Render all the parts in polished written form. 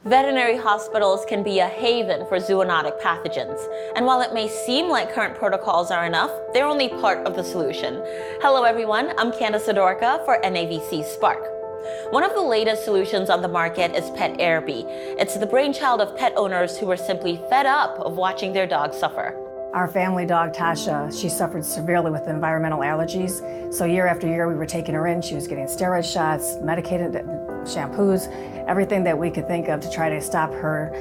Veterinary hospitals can be a haven for zoonotic pathogens. And while it may seem like current protocols are enough, they're only part of the solution. Hello everyone, I'm Candace Adorka for NAVC Spark. One of the latest solutions on the market is PetAirapy. It's the brainchild of pet owners who were simply fed up of watching their dog suffer. Our family dog, Tasha, she suffered severely with environmental allergies. So year after year, we were taking her in. She was getting steroid shots, medicated shampoos, everything that we could think of to try to stop her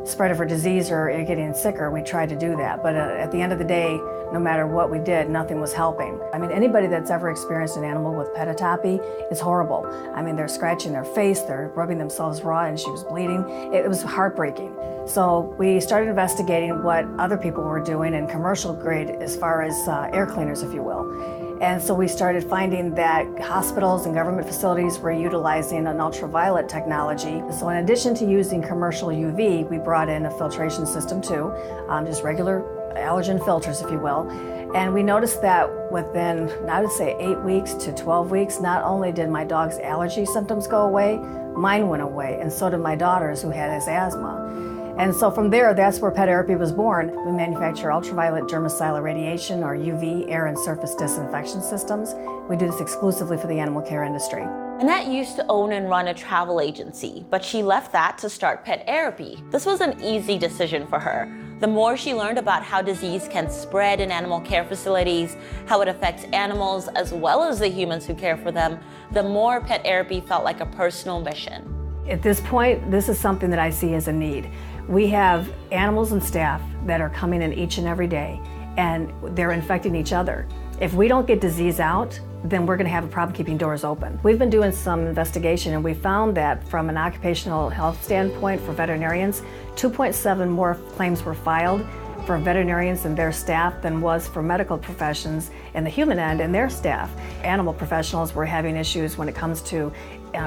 spread of her disease or getting sicker. We tried to do that. But at the end of the day, no matter what we did, nothing was helping. I mean, anybody that's ever experienced an animal with PetAirapy is horrible. I mean, they're scratching their face, they're rubbing themselves raw, and she was bleeding. It was heartbreaking. So we started investigating what other people were doing in commercial grade as far as air cleaners, if you will. And so we started finding that hospitals and government facilities were utilizing an ultraviolet technology. So in addition to using commercial UV, we brought in a filtration system too, just regular allergen filters, if you will. And we noticed that within, I would say 8 weeks to 12 weeks, not only did my dog's allergy symptoms go away, mine went away, and so did my daughter's who had his asthma. And so from there, that's where PetAirapy was born. We manufacture ultraviolet germicidal irradiation, or UV, air and surface disinfection systems. We do this exclusively for the animal care industry. Annette used to own and run a travel agency, but she left that to start PetAirapy. This was an easy decision for her. The more she learned about how disease can spread in animal care facilities, how it affects animals as well as the humans who care for them, the more PetAirapy felt like a personal mission. At this point, this is something that I see as a need. We have animals and staff that are coming in each and every day, and they're infecting each other. If we don't get disease out, then we're going to have a problem keeping doors open. We've been doing some investigation, and we found that from an occupational health standpoint for veterinarians, 2.7 more claims were filed for veterinarians and their staff than was for medical professions in the human end and their staff. Animal professionals were having issues when it comes to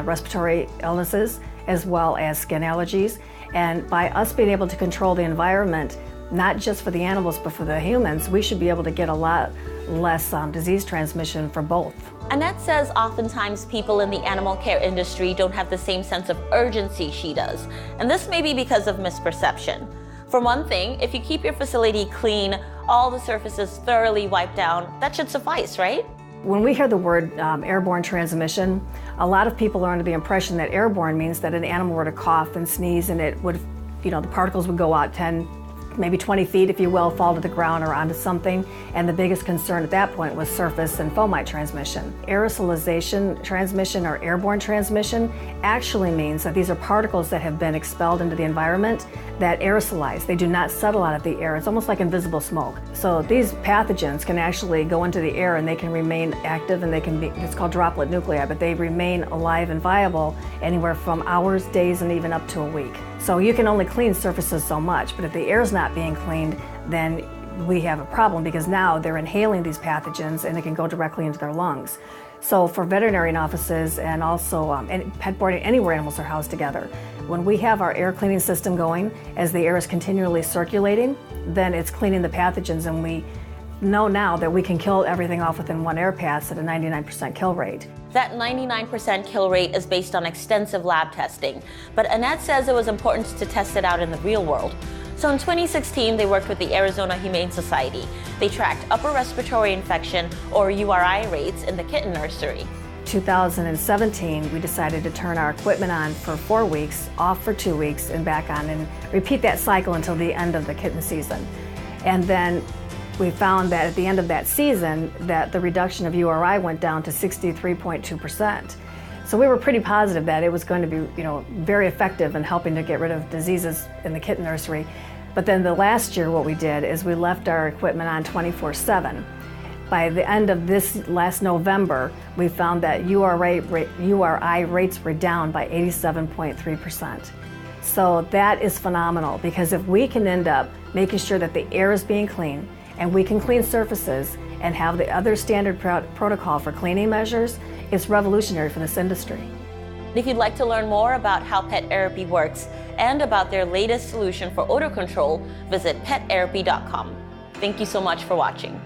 respiratory illnesses as well as skin allergies. And by us being able to control the environment, not just for the animals but for the humans, we should be able to get a lot less disease transmission for both. Annette says oftentimes people in the animal care industry don't have the same sense of urgency she does, and this may be because of misperception. For one thing, if you keep your facility clean, all the surfaces thoroughly wiped down, that should suffice, right? When we hear the word airborne transmission, a lot of people are under the impression that airborne means that an animal were to cough and sneeze and it would, the particles would go out 10, maybe 20 feet, if you will, fall to the ground or onto something. And the biggest concern at that point was surface and fomite transmission. Aerosolization transmission or airborne transmission actually means that these are particles that have been expelled into the environment that aerosolize. They do not settle out of the air. It's almost like invisible smoke. So these pathogens can actually go into the air and they can remain active, and they can be, it's called droplet nuclei, but they remain alive and viable anywhere from hours, days, and even up to a week. So you can only clean surfaces so much, but if the air is not being cleaned, then we have a problem, because now they're inhaling these pathogens and it can go directly into their lungs. So for veterinarian offices and also pet boarding, anywhere animals are housed together, when we have our air cleaning system going, as the air is continually circulating, then it's cleaning the pathogens, and we know now that we can kill everything off within one air pass at a 99% kill rate. That 99% kill rate is based on extensive lab testing, but Annette says it was important to test it out in the real world. So in 2016, they worked with the Arizona Humane Society. They tracked upper respiratory infection, or URI, rates in the kitten nursery. 2017, we decided to turn our equipment on for 4 weeks, off for 2 weeks, and back on, and repeat that cycle until the end of the kitten season. And then we found that at the end of that season, that the reduction of URI went down to 63.2%. So we were pretty positive that it was going to be, very effective in helping to get rid of diseases in the kitten nursery. But then the last year, what we did is we left our equipment on 24/7. By the end of this last November, we found that URI rates were down by 87.3%. So that is phenomenal, because if we can end up making sure that the air is being clean, and we can clean surfaces and have the other standard protocol for cleaning measures, it's revolutionary for this industry. If you'd like to learn more about how PetAirapy works and about their latest solution for odor control, visit PetAirapy.com. Thank you so much for watching.